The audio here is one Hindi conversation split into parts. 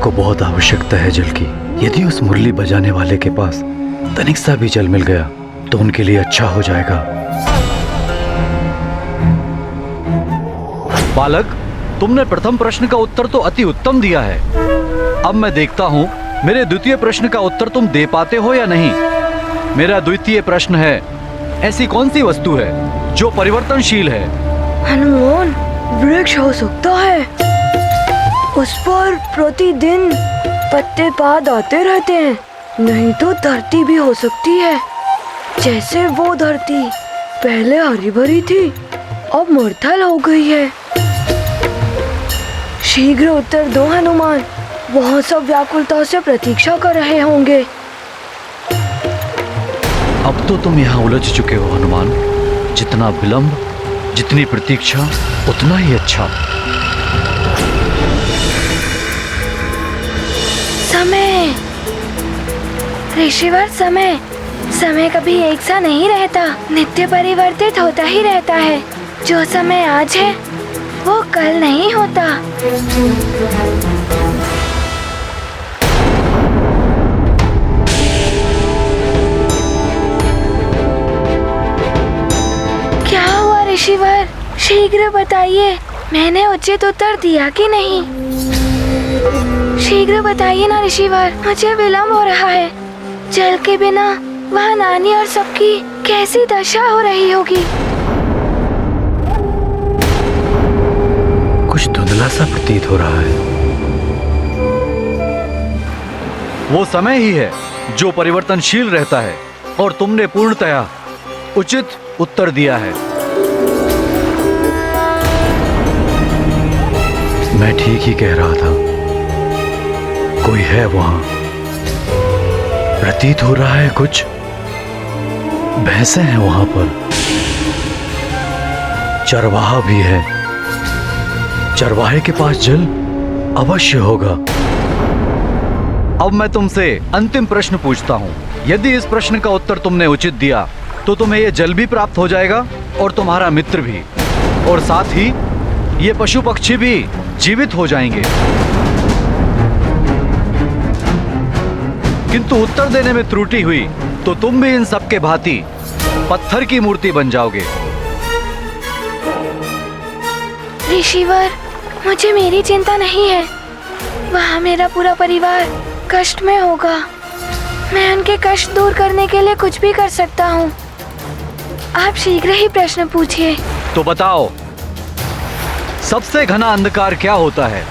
को बहुत आवश्यकता है जल की। यदि उस मुरली बजाने वाले के पास तनिक सा भी जल मिल गया तो उनके लिए अच्छा हो जाएगा। बालक, तुमने प्रथम प्रश्न का उत्तर तो अति उत्तम दिया है। अब मैं देखता हूँ मेरे द्वितीय प्रश्न का उत्तर तुम दे पाते हो या नहीं। मेरा द्वितीय प्रश्न है, ऐसी कौन सी वस्तु है जो परिवर्तनशील है? हनुमान, वृक्ष हो सकता है। उस पर प्रतिदिन पत्ते पात आते रहते हैं। नहीं तो धरती भी हो सकती है। जैसे वो धरती पहले हरी भरी थी, अब मरुस्थल हो गई है। शीघ्र उत्तर दो हनुमान, वहाँ सब व्याकुलता से प्रतीक्षा कर रहे होंगे। अब तो तुम यहाँ उलझ चुके हो हनुमान। जितना विलंब, जितनी प्रतीक्षा, उतना ही अच्छा। समय, ऋषिवर, समय समय कभी एक सा नहीं रहता, नित्य परिवर्तित होता ही रहता है। जो समय आज है वो कल नहीं होता। क्या हुआ ऋषिवर, शीघ्र बताइए। मैंने उचित उत्तर दिया कि नहीं? शीघ्र बताइए ना ऋषिवर, मुझे विलंब हो रहा है। जल के बिना वहाँ नानी और सबकी कैसी दशा हो रही होगी। कुछ धुंधला सा प्रतीत हो रहा है। वो समय ही है जो परिवर्तनशील रहता है और तुमने पूर्णतया उचित उत्तर दिया है। मैं ठीक ही कह रहा था। कोई है वहां, प्रतीत हो रहा है कुछ भैंसें हैं वहां पर, चरवाहा भी है। चरवाहे के पास जल अवश्य होगा। अब मैं तुमसे अंतिम प्रश्न पूछता हूँ। यदि इस प्रश्न का उत्तर तुमने उचित दिया तो तुम्हें ये जल भी प्राप्त हो जाएगा और तुम्हारा मित्र भी, और साथ ही ये पशु पक्षी भी जीवित हो जाएंगे। किंतु उत्तर देने में त्रुटि हुई तो तुम भी इन सब के भांति पत्थर की मूर्ति बन जाओगे। ऋषिवर, मुझे मेरी चिंता नहीं है। वहाँ मेरा पूरा परिवार कष्ट में होगा। मैं उनके कष्ट दूर करने के लिए कुछ भी कर सकता हूँ। आप शीघ्र ही प्रश्न पूछिए। तो बताओ, सबसे घना अंधकार क्या होता है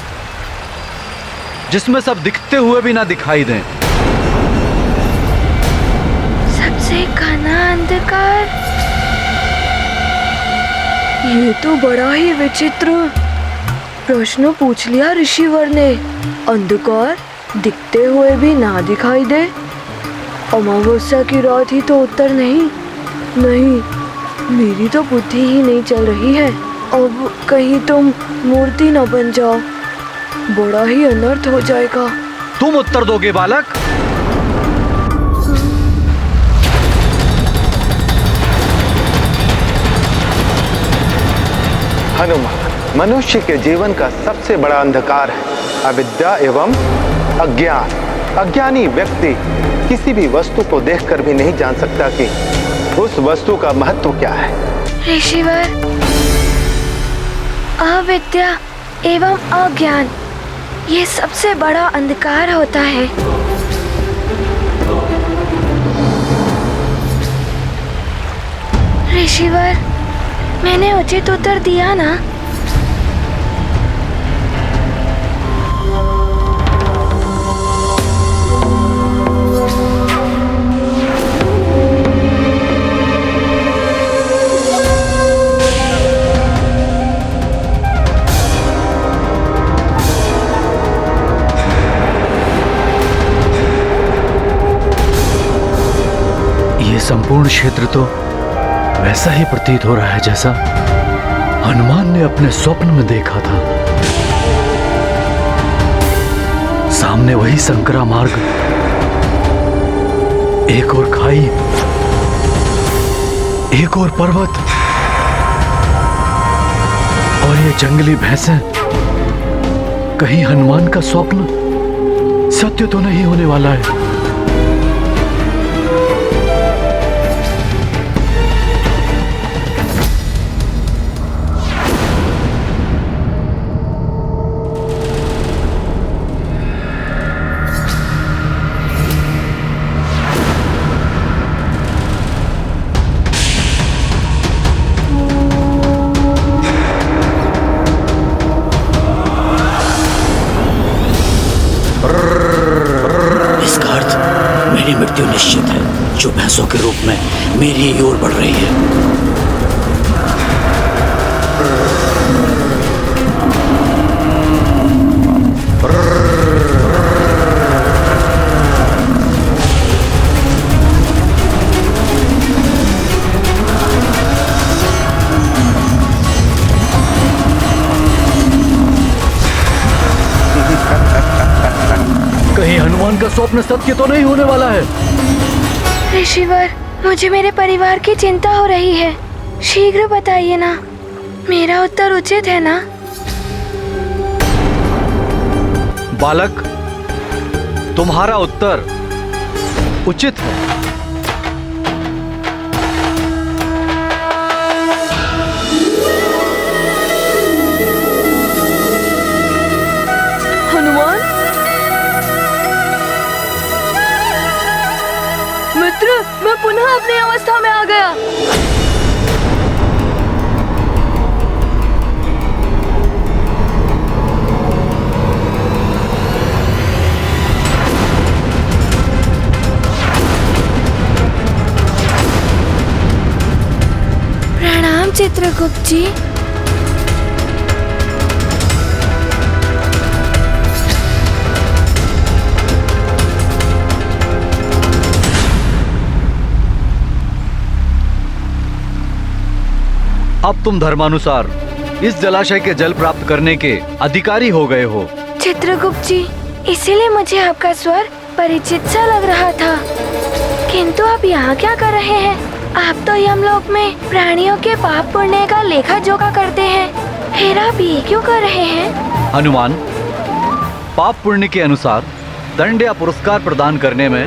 जिसमें सब दिखते हुए भी ना दिखाई दें? सबसे घना अंधकार? ये तो बड़ा ही विचित्र प्रश्न पूछ लिया ऋषिवर ने। अंधकार दिखते हुए भी ना दिखाई दे? अमावस्या की रात ही तो उत्तर नहीं। नहीं, मेरी तो बुद्धि ही नहीं चल रही है। अब कहीं तुम मूर्ति न बन जाओ, बड़ा ही अनर्थ हो जाएगा। तुम उत्तर दोगे बालक? हनुमान, मनुष्य के जीवन का सबसे बड़ा अंधकार है अविद्या एवं अज्ञान। अज्ञानी व्यक्ति किसी भी वस्तु को देखकर भी नहीं जान सकता कि उस वस्तु का महत्व क्या है। ऋषिवर, अविद्या एवं अज्ञान, ये सबसे बड़ा अंधकार होता है। ऋषिवर, मैंने उचित उत्तर दिया ना? संपूर्ण क्षेत्र तो वैसा ही प्रतीत हो रहा है जैसा हनुमान ने अपने स्वप्न में देखा था। सामने वही संकरा मार्ग, एक और खाई, एक और पर्वत, और ये जंगली भैंसें। कहीं हनुमान का स्वप्न सत्य तो नहीं होने वाला है। इसका अर्थ मेरी मृत्यु निश्चित है, जो भैंसों के रूप में मेरी ही ओर बढ़ रही है। कहीं हनुमान का स्वप्न सत्य तो नहीं होने वाला है। ऋषिवर, मुझे मेरे परिवार की चिंता हो रही है। शीघ्र बताइए ना, मेरा उत्तर उचित है ना? बालक, तुम्हारा उत्तर उचित है। हनुमान मित्र, मैं पुनः अपनी अवस्था में आ गया। प्रणाम चित्रगुप्त जी। अब तुम धर्मानुसार इस जलाशय के जल प्राप्त करने के अधिकारी हो गए हो। चित्रगुप्त जी, इसीलिए मुझे आपका स्वर परिचित सा लग रहा था। किंतु आप यहाँ क्या कर रहे हैं? आप तो यमलोक में प्राणियों के पाप पुण्य का लेखा जोखा करते हैं, फिर आप ये क्यों कर रहे हैं? हनुमान, पाप पुण्य के अनुसार दंड या पुरस्कार प्रदान करने में,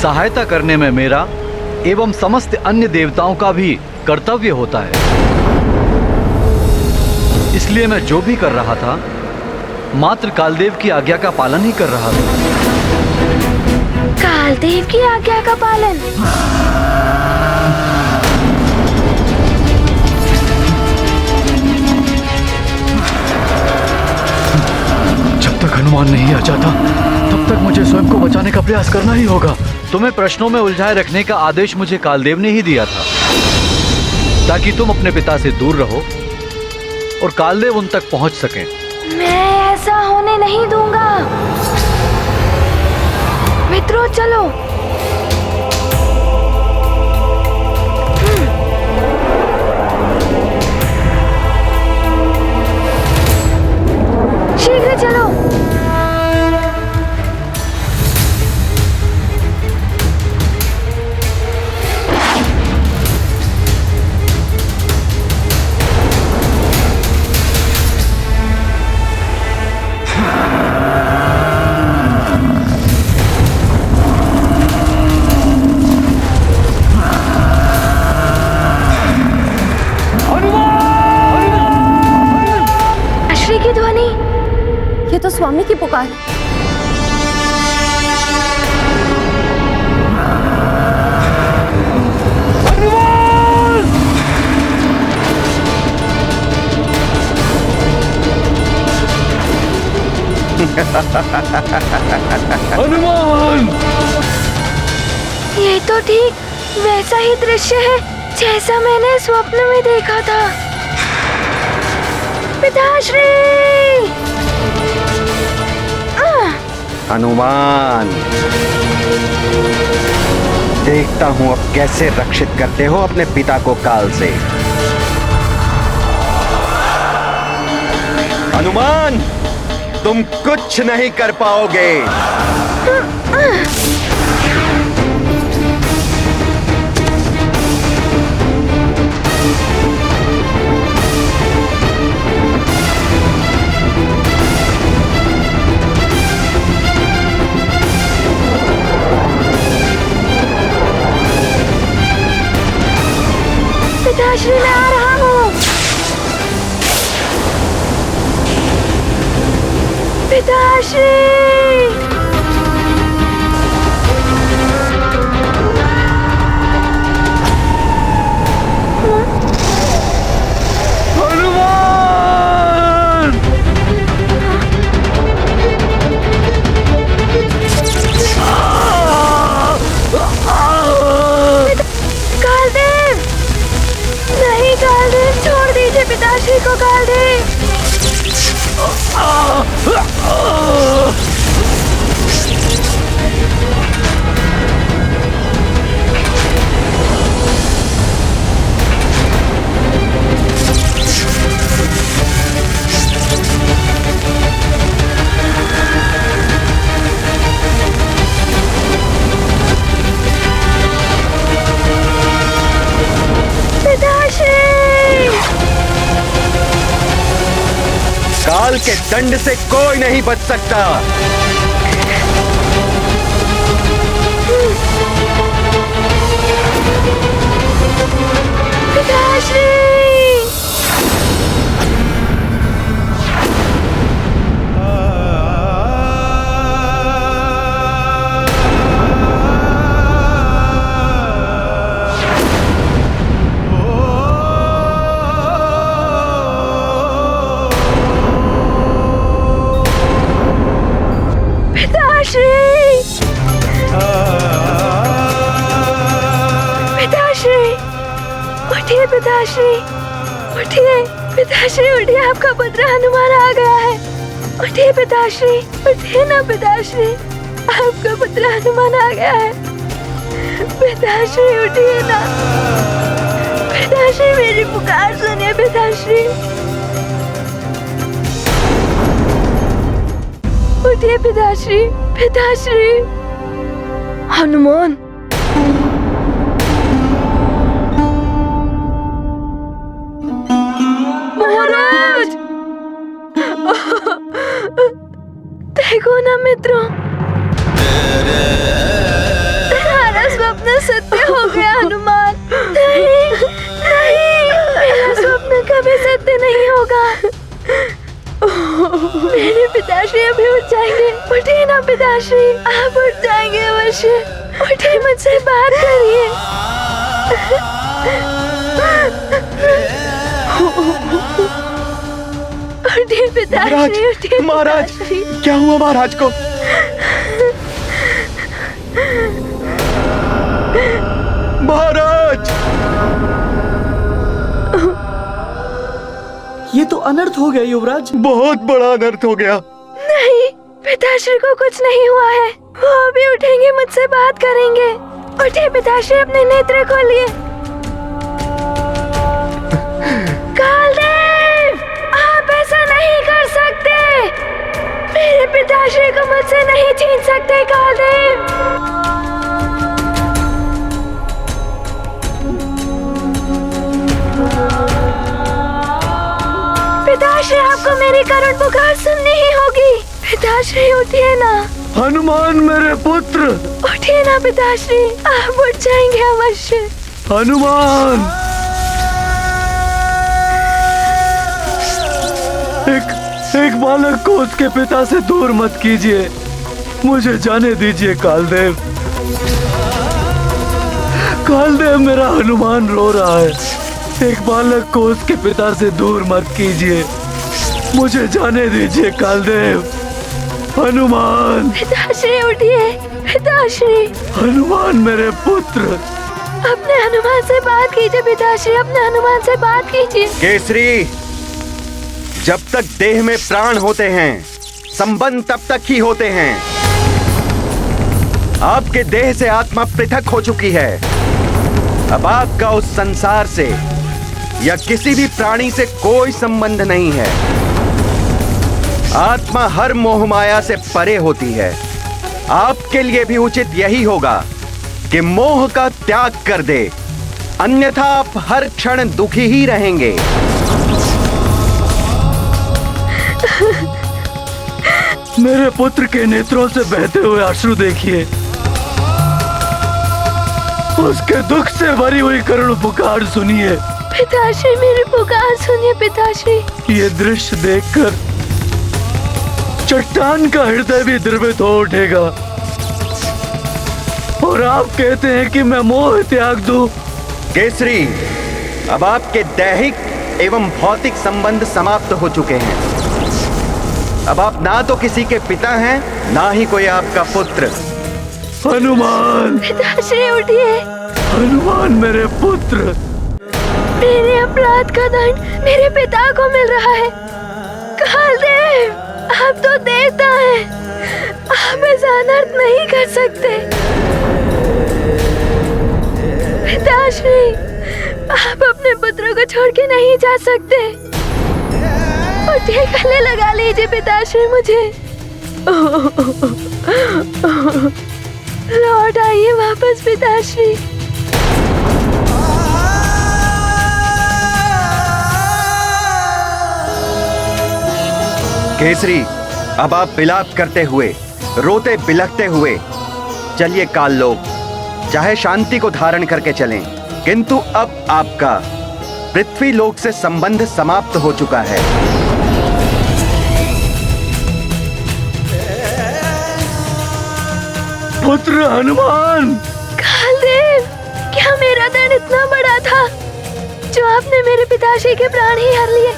सहायता करने में मेरा एवं समस्त अन्य देवताओं का भी कर्तव्य होता है। इसलिए मैं जो भी कर रहा था, मात्र कालदेव की आज्ञा का पालन ही कर रहा था। कालदेव की आज्ञा का पालन? जब तक हनुमान नहीं आ जाता, तब तक मुझे स्वयं को बचाने का प्रयास करना ही होगा। तुम्हें प्रश्नों में उलझाए रखने का आदेश मुझे कालदेव ने ही दिया था, ताकि तुम अपने पिता से दूर रहो और कालदेव उन तक पहुंच सकें। मैं ऐसा होने नहीं दूंगा। मित्रों, चलो। शीघ्र चलो। अश्री की ध्वनि। ये तो स्वामी की पुकार है। हनुमान! ये तो ठीक वैसा ही दृश्य है जैसा मैंने स्वप्न में देखा था। पिताश्री! हनुमान, देखता हूं अब कैसे रक्षित करते हो अपने पिता को काल से। हनुमान, तुम कुछ नहीं कर पाओगे। पिताश्री। हनुमान! कालदेव, नहीं कालदेव, छोड़ दीजिए पिताश्री को कालदेव। काल के दंड से कोई नहीं बच सकता। पिताश्री! उठिए पिताश्री, उठिए पिताश्री, उठिए, आपका पुत्र हनुमान आ गया है। उठिए पिताश्री, उठिए ना पिताश्री, आपका पुत्र हनुमान आ गया है। पिताश्री उठिए ना, पिताश्री मेरी पुकार सुनिए पिताश्री। उठिए पिताश्री, पिताश्री। हनुमान, महाराज, देखो ना मित्रों, तुम्हारा स्वप्न सत्य हो गया हनुमान। नहीं नहीं, मेरा स्वप्न कभी सत्य नहीं होगा। मेरे पिताश्री अभी उठ जाएंगे। उठिए ना पिताश्री, आप उठ जाएंगे अवश्य। उठिए, मुझसे बात करिए। उठिए पिताश्री, उठिए महाराज, पिताश्री। क्या हुआ महाराज को? महाराज, ये तो अनर्थ हो गया युवराज। बहुत बड़ा अनर्थ हो गया। नहीं, पिताश्री को कुछ नहीं हुआ है। वो अभी उठेंगे, मुझसे बात करेंगे। उठिए पिताश्री, अपने नेत्र खोलिए। कालदेव, आप ऐसा नहीं कर सकते। मेरे पिताश्री को मुझसे नहीं छीन सकते कालदेव। पिताश्री, आपको मेरी करुण पुकार सुननी ही होगी। पिताश्री उठिए ना। हनुमान मेरे पुत्र, उठिए ना पिताश्री, आप उठ जाएंगे अवश्य। हनुमान! एक बालक को उसके पिता से दूर मत कीजिए। मुझे जाने दीजिए कालदेव। कालदेव, मेरा हनुमान रो रहा है। एक बालक को उसके पिता से दूर मत कीजिए। मुझे जाने दीजिए कालदेव। हनुमान! पिताश्री उठिए, पिताश्री। हनुमान मेरे पुत्र, अपने हनुमान से बात कीजिए पिताश्री, अपने हनुमान से बात कीजिए। केसरी, जब तक देह में प्राण होते हैं, संबंध तब तक ही होते हैं। आपके देह से आत्मा पृथक हो चुकी है। अब आपका उस संसार से या किसी भी प्राणी से कोई संबंध नहीं है। आत्मा हर मोह माया से परे होती है। आपके लिए भी उचित यही होगा कि मोह का त्याग कर दे, अन्यथा आप हर क्षण दुखी ही रहेंगे। मेरे पुत्र के नेत्रों से बहते हुए अश्रु देखिए। उसके दुख से भरी हुई करुण पुकार सुनिए। पिताश्री, मेरी पुकार सुनिए पिताश्री। ये दृश्य देखकर चट्टान का हृदय भी द्रवित हो उठेगा। और आप कहते हैं कि मैं मोह त्याग दूं। केसरी, अब आपके दैहिक एवं भौतिक संबंध समाप्त हो चुके हैं। अब आप ना तो किसी के पिता हैं, ना ही कोई आपका पुत्र। हनुमान, पिताश्री उठिए। हनुमान मेरे पुत्र। मेरे अपराध का दंड मेरे पिता को मिल रहा है। कालदेव, आप तो देवता हैं, आप ऐसा अनर्थ नहीं कर सकते। पिताश्री, आप अपने पुत्र को छोड़ के नहीं जा सकते। उठिए, गले लगा लीजिए पिताश्री मुझे। लौट आइए वापस पिताश्री। केसरी, अब आप विलाप करते हुए, रोते बिलखते हुए चलिए काल लोक, चाहे शांति को धारण करके चलें, किंतु अब आपका पृथ्वी लोक से संबंध समाप्त हो चुका है। पुत्र हनुमान। कालदेव, क्या मेरा दंड इतना बड़ा था जो आपने मेरे पिताश्री के प्राण ही हर लिए?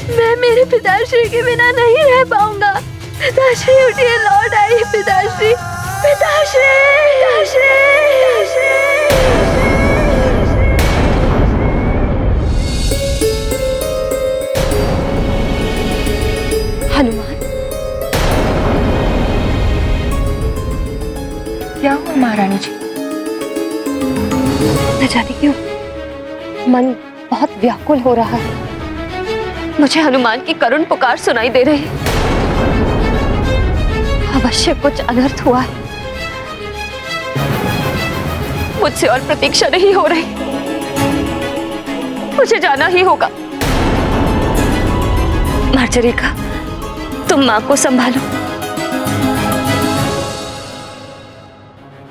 मैं मेरे पिताश्री के बिना नहीं रह पाऊंगा। पिताश्री उठिए, लौट आइए पिताश्री। पिताश्री, पिताश्री, हनुमान, क्या हुआ महारानी जी? न जाने क्यों मन बहुत व्याकुल हो रहा है। मुझे हनुमान की करुण पुकार सुनाई दे रही है। अवश्य कुछ अनर्थ हुआ है। मुझसे और प्रतीक्षा नहीं हो रही। मुझे जाना ही होगा। मार्जरिका, तुम माँ को संभालो।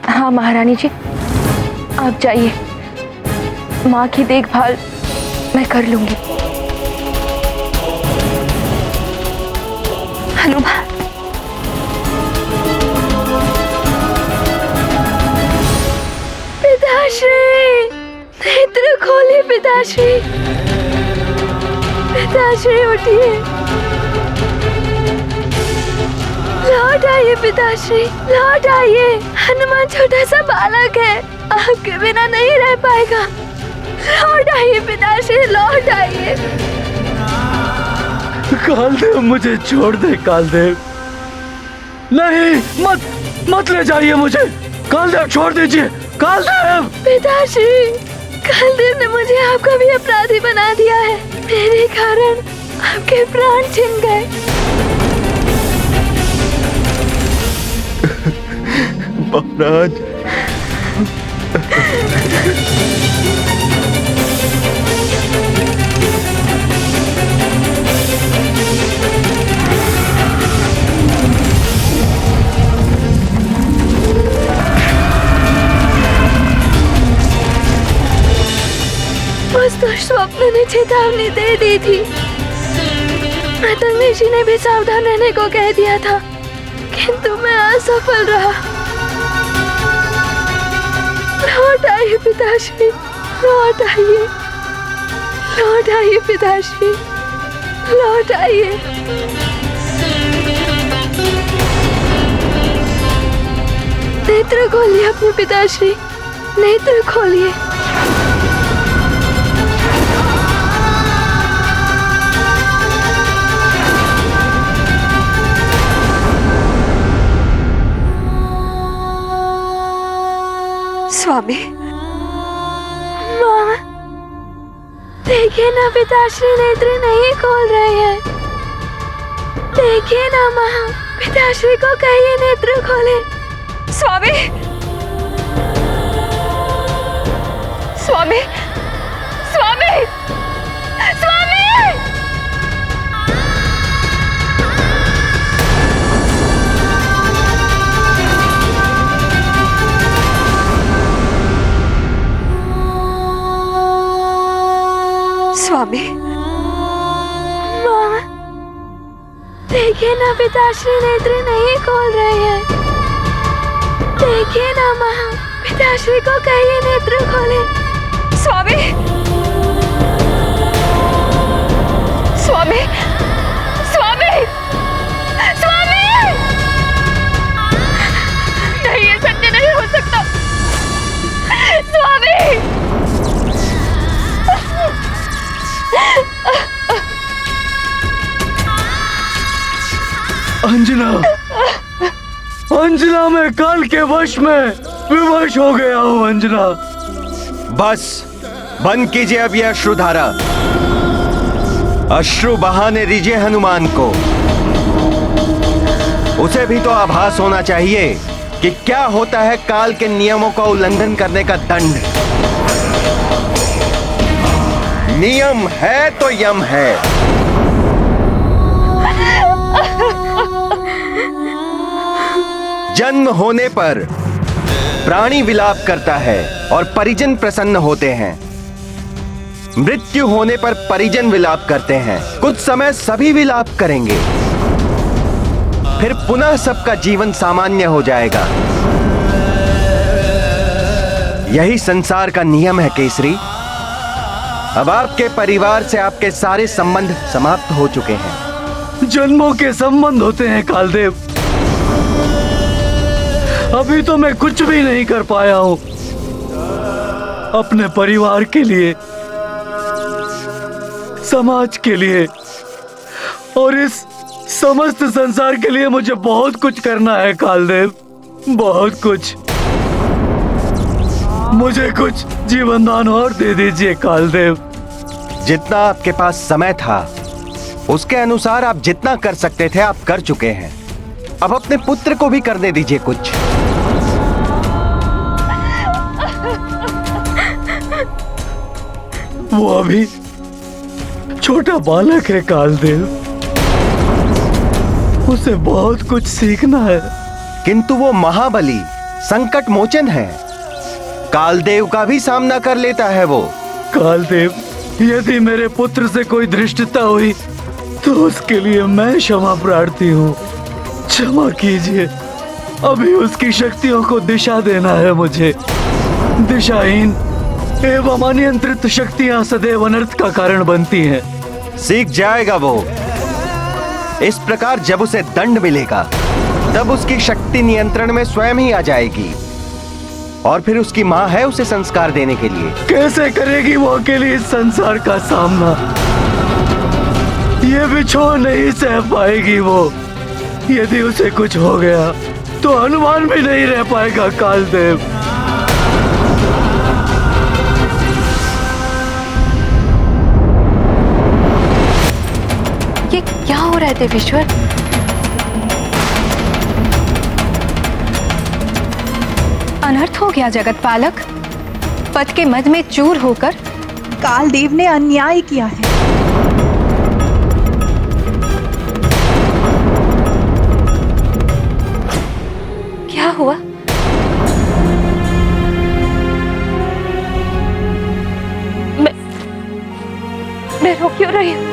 हाँ महारानी जी, आप जाइए। माँ की देखभाल मैं कर लूंगी। हनुमान, पिताश्री, नेत्र खोलिए पिताश्री। पिताश्री उठिए, लौट आइए पिताश्री, लौट आइए। हनुमान छोटा सा बालक है, आपके बिना नहीं रह पाएगा। लौट आइए पिताश्री, लौट आइए। कालदेव, मुझे छोड़ दे कालदेव। नहीं, मत ले जाइए मुझे। कालदेव, छोड़ दीजिए कालदेव। पिताश्री, कालदेव ने मुझे आपका भी अपराधी बना दिया है। मेरे कारण आपके प्राण छिन गए। महाराज, उस दुष्स्वप्न ने चेतावनी दे दी थी। मातंग ऋषि ने भी सावधान रहने को कह दिया था, किंतु मैं असफल रहा। लौट आइए पिताश्री, लौट आइए, लौट आइए पिताश्री, लौट आइए। नेत्र खोलिए अपने पिताश्री, नेत्र खोलिए। स्वामी, माँ, देखिए ना पिताश्री नेत्र नहीं खोल रहे हैं। देखिए ना माँ, पिताश्री को कहिए नेत्र खोले। स्वामी, स्वामी, स्वामी, स्वामी। स्वामी, माँ, देखिए ना पिताश्री नेत्र नहीं खोल रहे हैं। देखिए ना माँ, पिताश्री को कहिए नेत्र खोले। स्वामी, स्वामी, स्वामी, स्वामी! नहीं, ये सत्य नहीं हो सकता। स्वामी! अंजना, अंजना, मैं काल के वश में विवश हो गया हूँ। अंजना, बस बंद कीजिए अब यह अश्रुधारा। अश्रु बहाने दीजिए हनुमान को। उसे भी तो आभास होना चाहिए कि क्या होता है काल के नियमों का उल्लंघन करने का दंड। नियम है तो यम है। जन्म होने पर प्राणी विलाप करता है और परिजन प्रसन्न होते हैं। मृत्यु होने पर परिजन विलाप करते हैं। कुछ समय सभी विलाप करेंगे, फिर पुनः सबका जीवन सामान्य हो जाएगा। यही संसार का नियम है केसरी। अब आपके परिवार से आपके सारे संबंध समाप्त हो चुके हैं। जन्मों के संबंध होते हैं कालदेव। अभी तो मैं कुछ भी नहीं कर पाया हूं अपने परिवार के लिए, समाज के लिए और इस समस्त संसार के लिए मुझे बहुत कुछ करना है कालदेव, बहुत कुछ। मुझे कुछ जीवन दान और दे दीजिए कालदेव। जितना आपके पास समय था उसके अनुसार आप जितना कर सकते थे आप कर चुके हैं। अब अपने पुत्र को भी करने दीजिए कुछ। वो अभी छोटा बालक है कालदेव, उसे बहुत कुछ सीखना है। किंतु वो महाबली संकट मोचन है। कालदेव का भी सामना कर लेता है वो। कालदेव, यदि मेरे पुत्र से कोई धृष्टता हुई तो उसके लिए मैं क्षमा प्रार्थी हूँ। क्षमा कीजिए, अभी उसकी शक्तियों को दिशा देना है मुझे। दिशाहीन एवं अनियंत्रित शक्तियां सदैव अनर्थ का कारण बनती हैं। सीख जाएगा वो। इस प्रकार जब उसे दंड मिलेगा तब उसकी शक्ति नियंत्रण में स्वयं ही आ जाएगी और फिर उसकी मां है उसे संस्कार देने के लिए। कैसे करेगी वो अकेली इस संसार का सामना? ये बिछोह नहीं सह पाएगी वो। यदि उसे कुछ हो गया तो हनुमान भी नहीं रह पाएगा कालदेव। ये क्या हो रहा है देवेश्वर? अनर्थ हो गया जगत पालक। पद के मद में चूर होकर कालदेव ने अन्याय किया है। क्या हुआ? मैं रो क्यों रही हूँ?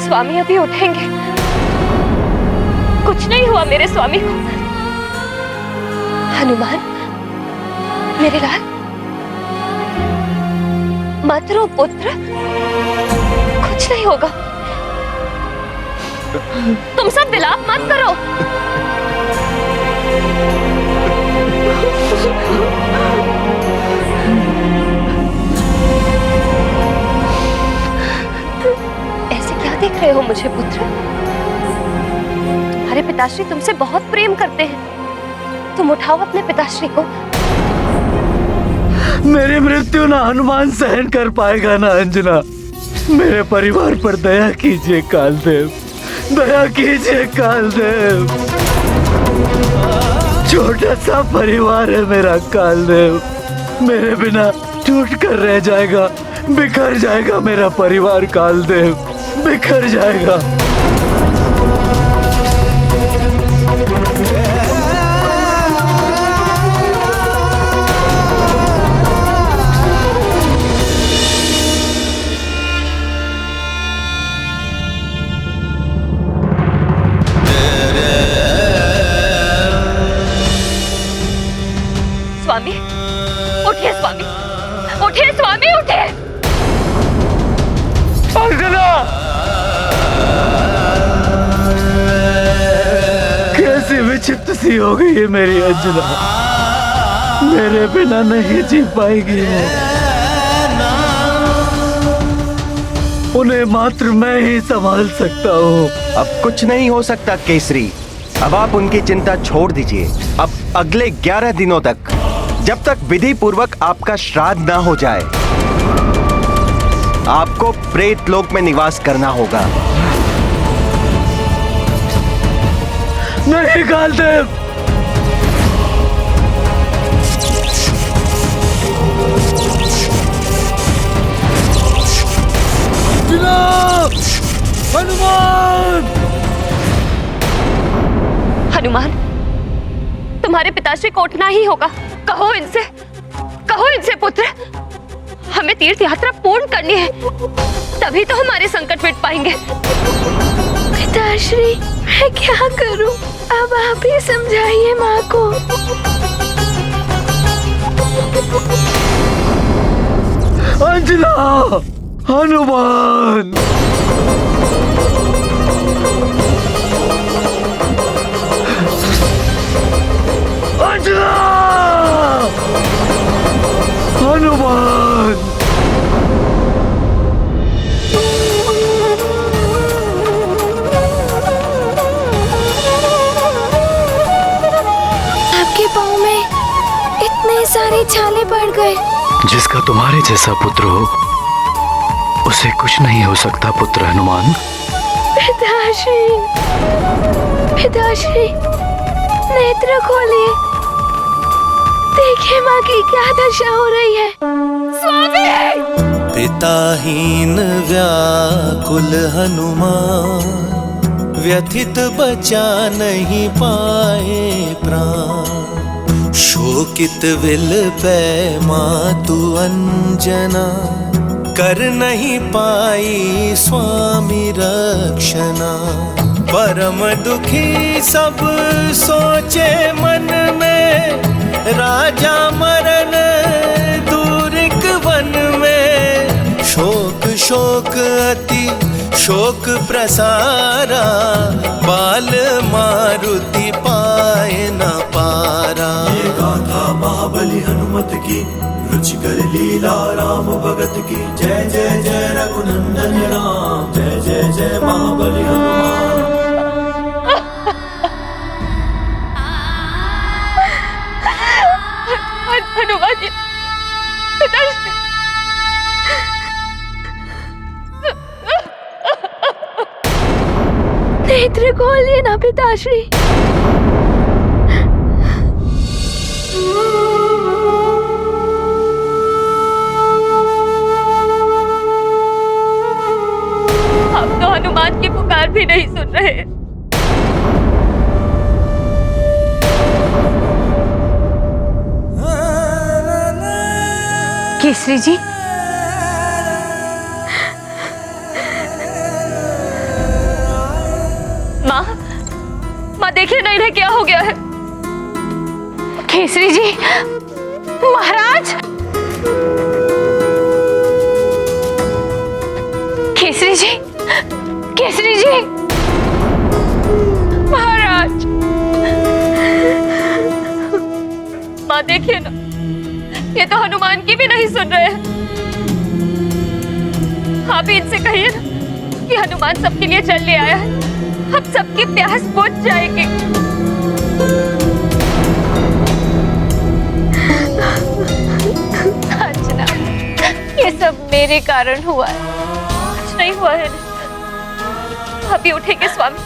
स्वामी अभी उठेंगे। कुछ नहीं हुआ मेरे स्वामी को। हनुमान, मेरे लाल, मत रो पुत्र, कुछ नहीं होगा। तुम सब विलाप मत करो। ऐसे क्या देख रहे हो मुझे पुत्र? तुम्हारे पिताश्री तुमसे बहुत प्रेम करते हैं। तुम उठाओ अपने पिताश्री को। मेरी मृत्यु ना हनुमान सहन कर पाएगा ना अंजना। मेरे परिवार पर दया कीजिए कालदेव, दया कीजिए कालदेव। छोटा सा परिवार है मेरा कालदेव। मेरे बिना टूट कर रह जाएगा, बिखर जाएगा मेरा परिवार कालदेव, बिखर जाएगा। उठिए स्वामी, उठिए। अंजना, कैसी विचित्र सी हो गई है मेरी अंजना। मेरे बिना नहीं जी पाएगी वो। उन्हें मात्र मैं ही संभाल सकता हूँ। अब कुछ नहीं हो सकता केसरी। अब आप उनकी चिंता छोड़ दीजिए। अब अगले 11 दिनों तक, जब तक विधि पूर्वक आपका श्राद्ध ना हो जाए, आपको प्रेत लोक में निवास करना होगा। नहीं कालदेव, हनुमान! हनुमान, तुम्हारे पिताश्री को उठना ही होगा। कहो इनसे पुत्र, हमें तीर्थ यात्रा पूर्ण करनी है, तभी तो हमारे संकट मिट पाएंगे। पिताश्री, मैं क्या करूं? अब आप ही समझाइए माँ को। अंजना, हनुमान! अंजना, हनुमान! आपके पाँव में इतने सारे छाले पड़ गए। जिसका तुम्हारे जैसा पुत्र हो उसे कुछ नहीं हो सकता पुत्र हनुमान। पिताश्री, पिताश्री, नेत्र खोलिए। देखिए माँ की क्या दशा हो रही है। स्वामी! पिताहीन व्याकुल हनुमान, व्यथित बचा नहीं पाए प्राण। शोकित विल पै मातु अंजना, कर नहीं पाई स्वामी रक्षणा। परम दुखी सब सोचे मन में, राजा मरण दूरिक वन में। शोक शोक अति शोक प्रसारा, बाल मारुति पाए न पारा। ये गाथा महाबली हनुमत की, रुचिकर लीला राम भगत की। जय जय जय रघुनंदन राम, जय जय जय महाबली हनुमान। हनुमान जी, पिताश्री, नेत्र खोलिए ना पिताश्री। आप तो हनुमान की पुकार भी नहीं सुन रहे। केसरी जी, माँ देखिए ना, इन्हें क्या हो गया है। केसरी जी, महाराज! केसरी जी, केसरी जी, महाराज! माँ देखिए ना, ये तो हनुमान की भी नहीं सुन रहे हैं। आप ही इनसे कहिए ना कि हनुमान सबके लिए जल ले आया है, अब सबकी प्यास बुझ जाएगी। अंजना, ये सब मेरे कारण हुआ है, कुछ नहीं हुआ है। अभी उठेंगे स्वामी,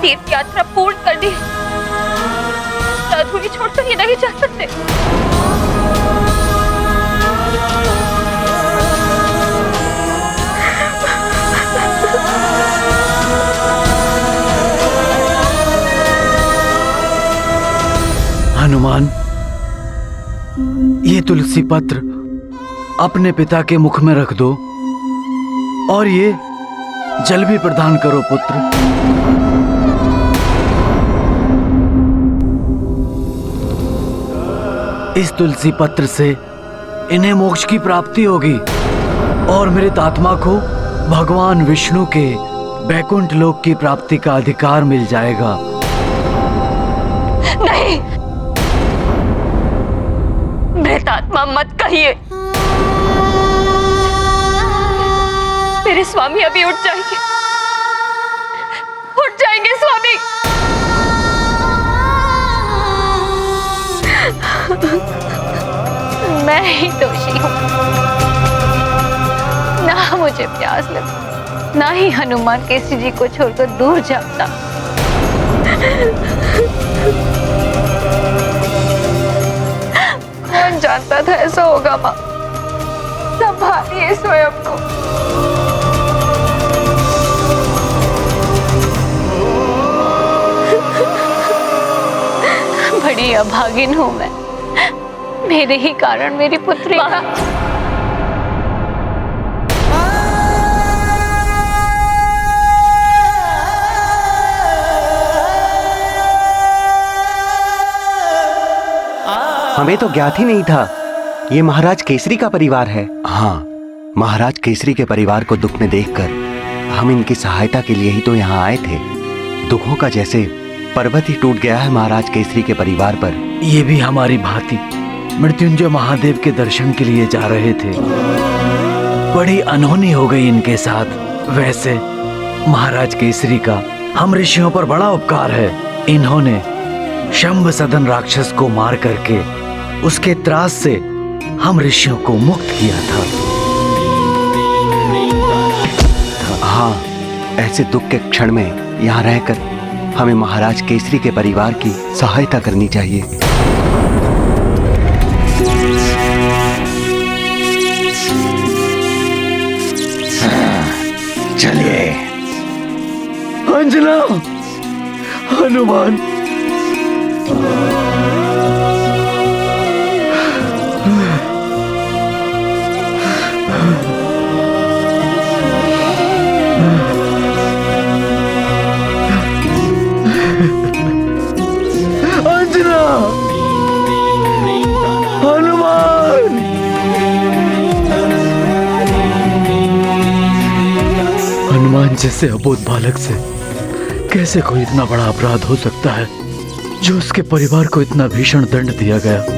तीर्थ यात्रा पूर्ण करनी है, अधूरी छोड़कर ये नहीं जा सकते। हनुमान, ये तुलसी पत्र अपने पिता के मुख में रख दो और ये जल भी प्रदान करो पुत्र। इस तुलसी पत्र से इन्हें मोक्ष की प्राप्ति होगी और मृत आत्मा को भगवान विष्णु के वैकुंठ लोक की प्राप्ति का अधिकार मिल जाएगा। नहीं, मृत आत्मा मत कहिए। मेरे स्वामी अभी उठ जाएंगे, उठ जाएंगे स्वामी। मैं ही दोषी हूँ, ना मुझे प्यास लगी, ना ही हनुमान केसरी जी को छोड़कर दूर जाता। कौन जानता था ऐसा होगा माँ। संभालिए स्वयं को। बड़ी अभागिन हूँ मैं, मेरे ही कारण मेरी पुत्री का। हमें तो ज्ञात ही नहीं था ये महाराज केसरी का परिवार है। हाँ, महाराज केसरी के परिवार को दुख में देखकर हम इनकी सहायता के लिए ही तो यहाँ आए थे। दुखों का जैसे पर्वत ही टूट गया है महाराज केसरी के परिवार पर। ये भी हमारी भांति मृत्युंजय महादेव के दर्शन के लिए जा रहे थे। बड़ी अनहोनी हो गई इनके साथ। वैसे महाराज केसरी का हम ऋषियों पर बड़ा उपकार है। इन्होंने शंभ सदन राक्षस को मार करके उसके त्रास से हम ऋषियों को मुक्त किया था। हाँ, ऐसे दुख के क्षण में यहाँ रहकर हमें महाराज केसरी के परिवार की सहायता करनी चाहिए। चलिए। अंजना, हनुमान, अंजना, हनुमान। हनुमान जैसे अबोध बालक से कैसे कोई इतना बड़ा अपराध हो सकता है जो उसके परिवार को इतना भीषण दंड दिया गया।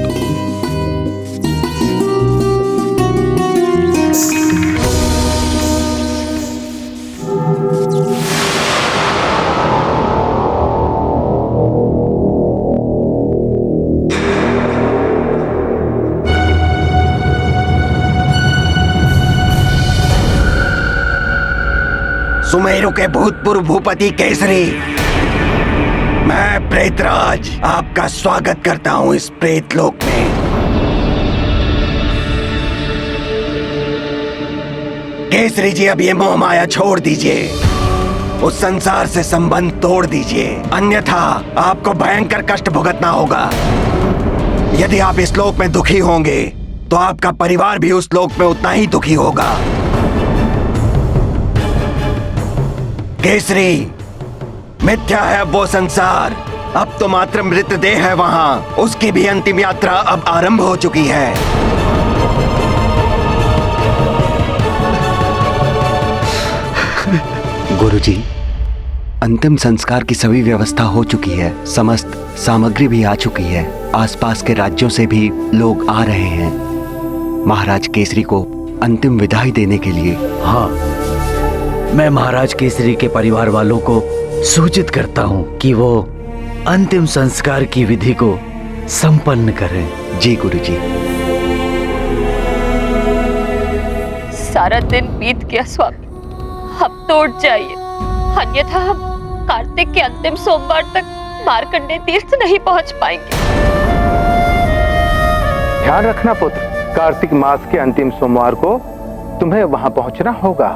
सुमेरु के भूतपूर्व भूपति केसरी, मैं प्रेतराज आपका स्वागत करता हूँ इस प्रेतलोक में। केसरी जी, अब ये मोह माया छोड़ दीजिए, उस संसार से संबंध तोड़ दीजिए, अन्यथा आपको भयंकर कष्ट भुगतना होगा। यदि आप इस लोक में दुखी होंगे तो आपका परिवार भी उस लोक में उतना ही दुखी होगा। केसरी, मिथ्या है अब वो संसार, अब तो मात्र मृतदेह है वहां। उसकी भी अंतिम यात्रा अब आरंभ हो चुकी है। गुरुजी, अंतिम संस्कार की सभी व्यवस्था हो चुकी है, समस्त सामग्री भी आ चुकी है, आसपास के राज्यों से भी लोग आ रहे हैं महाराज केसरी को अंतिम विदाई देने के लिए। हाँ, मैं महाराज केसरी के परिवार वालों को सूचित करता हूँ कि वो अंतिम संस्कार की विधि को संपन्न करें। जी गुरुजी। सारा दिन बीत गया स्वामी, अब तो उठ जाइए, अन्यथा हम कार्तिक के अंतिम सोमवार तक मार्कंडेय तीर्थ नहीं पहुंच पाएंगे। ध्यान रखना पुत्र, कार्तिक मास के अंतिम सोमवार को तुम्हें वहां पहुंचना होगा।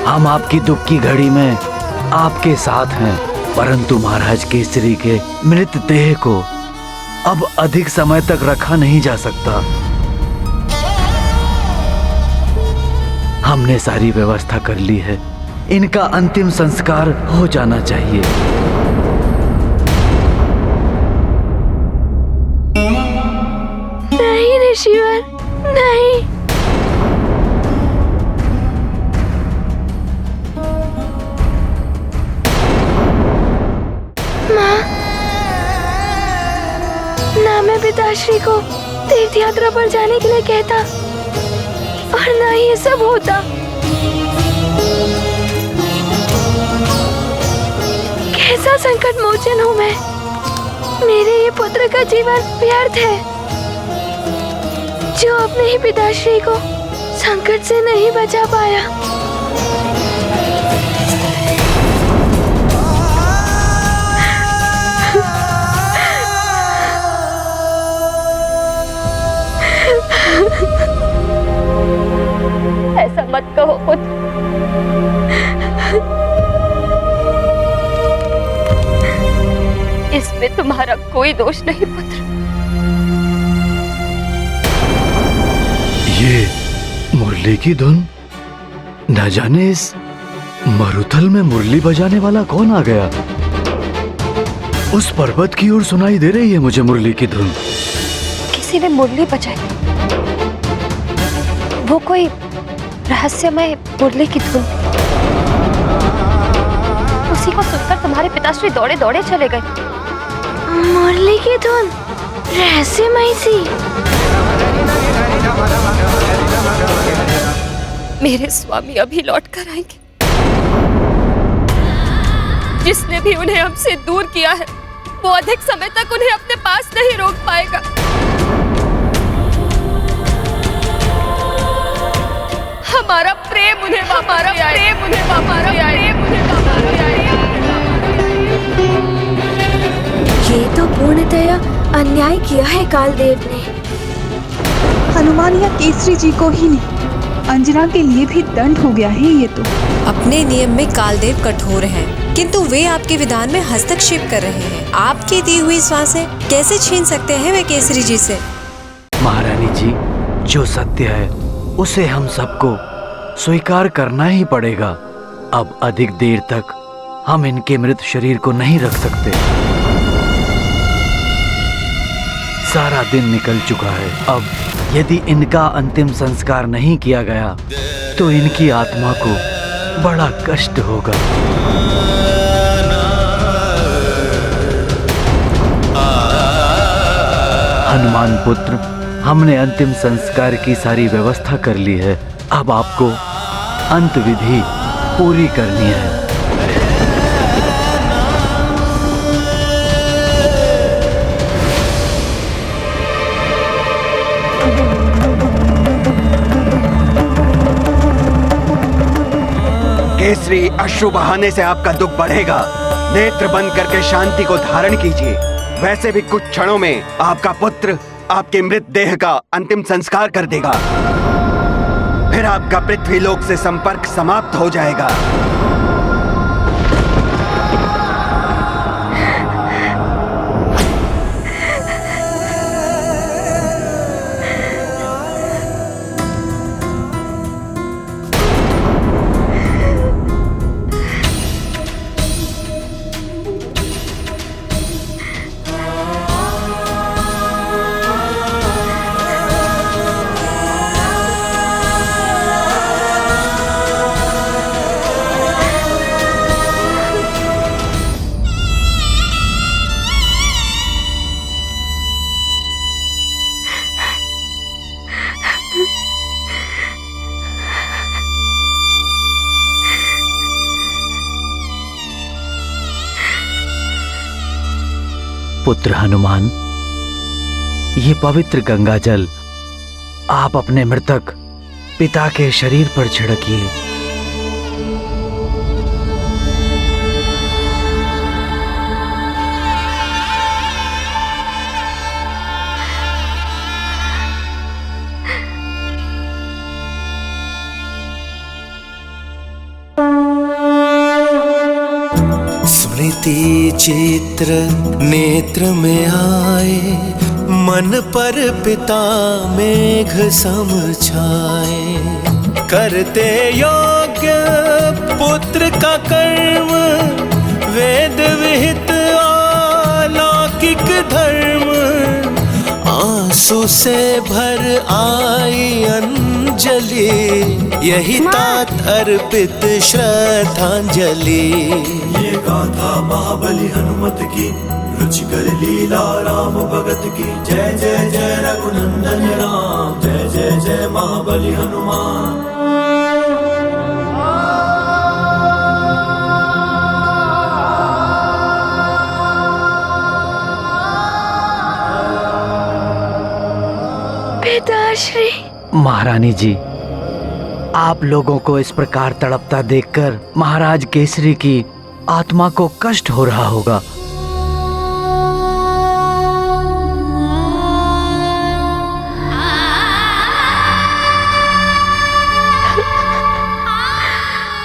हम आपकी दुख की घड़ी में आपके साथ हैं, परंतु महाराज केसरी के मृत देह को अब अधिक समय तक रखा नहीं जा सकता। हमने सारी व्यवस्था कर ली है, इनका अंतिम संस्कार हो जाना चाहिए। नहीं ऋषिवर, नहीं। माँ, ना मैं पिताश्री को तीर्थ यात्रा पर जाने के लिए कहता और ना ही ये सब होता। कैसा संकट मोचन हूँ मैं। मेरे ये पुत्र का जीवन व्यर्थ है जो अपने ही पिताश्री को संकट से नहीं बचा पाया। ऐसा मत कहो पुत्र। इसमें तुम्हारा कोई दोष नहीं पुत्र। ये मुरली की धुन, न जाने इस मरुथल में मुरली बजाने वाला कौन आ गया। उस पर्वत की ओर सुनाई दे रही है मुझे मुरली की धुन। किसी ने मुरली बजाई। वो कोई रहस्यमय मुरली की धुन। उसी को सुनकर तुम्हारे पिताश्री दौड़े दौड़े चले गए। मुरली की धुन रहस्यमय सी। मेरे स्वामी अभी लौट कर आएंगे। जिसने भी उन्हें हमसे दूर किया है वो अधिक समय तक उन्हें अपने पास नहीं रोक पाएगा। हमारा प्रेम उन्हें हमारा प्रेम उन्हें हमारा प्रेम उन्हें ये तो पूर्णतया अन्याय किया है कालदेव ने। हनुमान या केसरी जी को ही नहीं, अंजना के लिए भी दंड हो गया है ये तो। अपने नियम में कालदेव कठोर हैं, किंतु वे आपके विधान में हस्तक्षेप कर रहे हैं। आपकी दी हुई सांसें कैसे छीन सकते हैं वे केसरी जी से। महारानी जी, जो सत्य है उसे हम सबको स्वीकार करना ही पड़ेगा। अब अधिक देर तक हम इनके मृत शरीर को नहीं रख सकते। सारा दिन निकल चुका है। अब यदि इनका अंतिम संस्कार नहीं किया गया तो इनकी आत्मा को बड़ा कष्ट होगा। हनुमान पुत्र, हमने अंतिम संस्कार की सारी व्यवस्था कर ली है। अब आपको अंत विधि पूरी करनी है। केसरी, अश्रु बहाने से आपका दुख बढ़ेगा। नेत्र बंद करके शांति को धारण कीजिए। वैसे भी कुछ क्षणों में आपका पुत्र आपके मृत देह का अंतिम संस्कार कर देगा। फिर आपका पृथ्वीलोक से संपर्क समाप्त हो जाएगा। पुत्र हनुमान, ये पवित्र गंगा जल आप अपने मृतक पिता के शरीर पर छिड़किए। स्मृति चित्र नेत्र में आए, मन पर पिता मेघ सम छाए। करते योग्य पुत्र का कर्म, वेद विहित अलौकिक धर्म। आंसू से भर आई अंजलि, यही तात अर्पित श्रद्धांजलि। ये गाथा महाबली हनुमत की, रुचिकर लीला राम भगत की। जय जय जय रघुनंदन राम, जय जय जय महाबली हनुमान। पिताश्री। महारानी जी, आप लोगों को इस प्रकार तड़पता देखकर महाराज केसरी की आत्मा को कष्ट हो रहा होगा।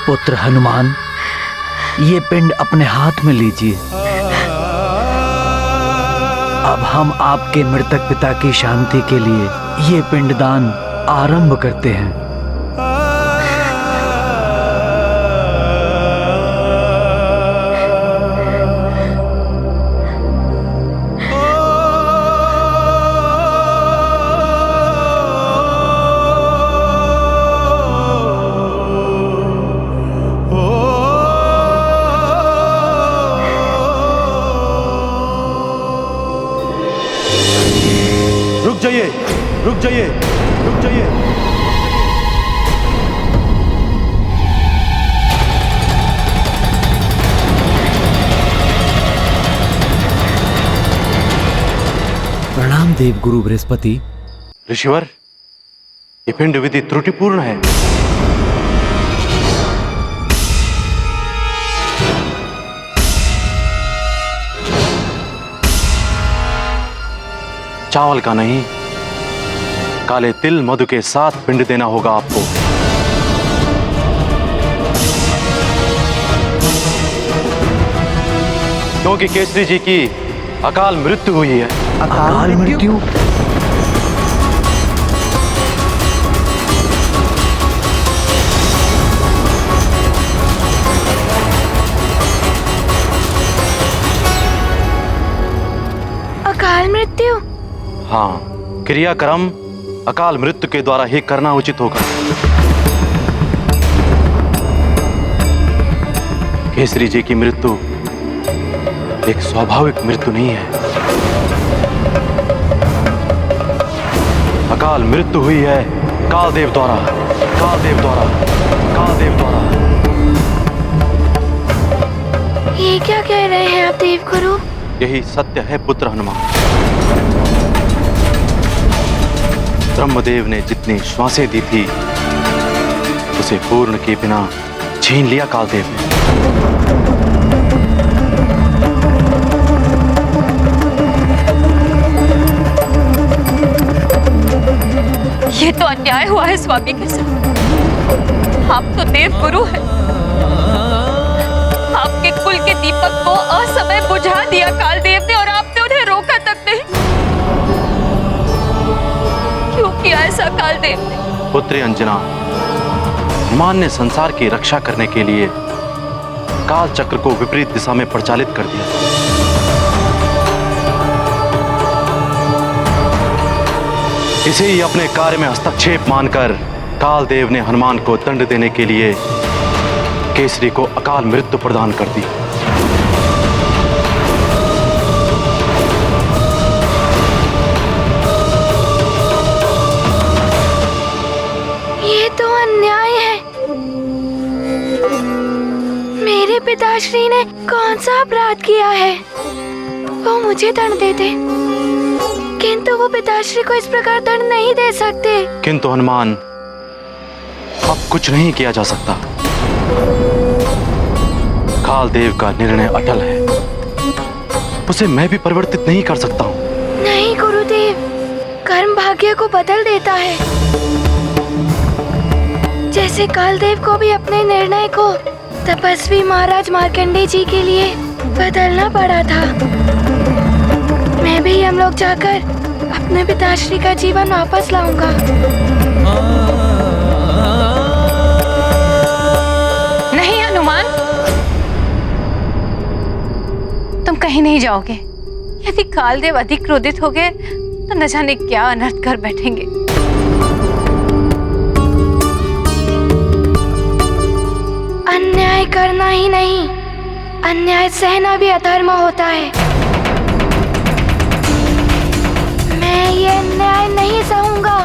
पुत्र हनुमान, ये पिंड अपने हाथ में लीजिए। अब हम आपके मृतक पिता की शांति के लिए ये पिंडदान आरंभ करते हैं। रुक जाइए, रुक जाइए। प्रणाम देव गुरु बृहस्पति। ऋषिवर, ये पिंड विधि त्रुटिपूर्ण है। चावल का नहीं, काले तिल मधु के साथ पिंड देना होगा आपको। क्योंकि केसरी जी की अकाल मृत्यु हुई है। अकाल मृत्यु? अकाल मृत्यु? हाँ, क्रियाक्रम अकाल मृत्यु के द्वारा ही करना उचित होगा। केसरी जी की मृत्यु एक स्वाभाविक मृत्यु नहीं है। अकाल मृत्यु हुई है कालदेव द्वारा, कालदेव द्वारा, कालदेव द्वारा। ये क्या कह रहे हैं आप देव गुरु? यही सत्य है पुत्र हनुमान। ब्रह्मदेव ने जितनी श्वासें दी थी, उसे पूर्ण के बिना छीन लिया कालदेव ने। ये तो अन्याय हुआ है स्वामी के साथ। आप तो देव गुरु हैं। आपके कुल के दीपक को असमय बुझा दिया कालदेव ने, और आपने उन्हें रोका तक नहीं। क्यों किया ऐसा कालदेव ने? पुत्री अंजना, हनुमान ने संसार की रक्षा करने के लिए काल चक्र को विपरीत दिशा में प्रचालित कर दिया। इसे ही अपने कार्य में हस्तक्षेप मानकर कालदेव ने हनुमान को दंड देने के लिए केसरी को अकाल मृत्यु प्रदान कर दी। ये तो अन्याय है। मेरे पिताश्री ने कौन सा अपराध किया है? वो मुझे दंड देते, किंतु वो पिताश्री को इस प्रकार दंड नहीं दे सकते। किंतु हनुमान, अब कुछ नहीं किया जा सकता। कालदेव का निर्णय अटल है, उसे मैं भी परिवर्तित नहीं कर सकता हूँ। नहीं गुरुदेव, कर्म भाग्य को बदल देता है। जैसे कालदेव को भी अपने निर्णय को तपस्वी महाराज मार्कंडेय जी के लिए बदलना पड़ा था। मैं भी यमलोक जाकर अपने पिताश्री का जीवन वापस लाऊंगा। नहीं हनुमान, तुम कहीं नहीं जाओगे। यदि कालदेव अधिक क्रोधित हो गए तो न जाने क्या अनर्थ कर बैठेंगे। अन्याय करना ही नहीं, अन्याय सहना भी अधर्म होता है। मैं ये अन्याय नहीं सहूंगा।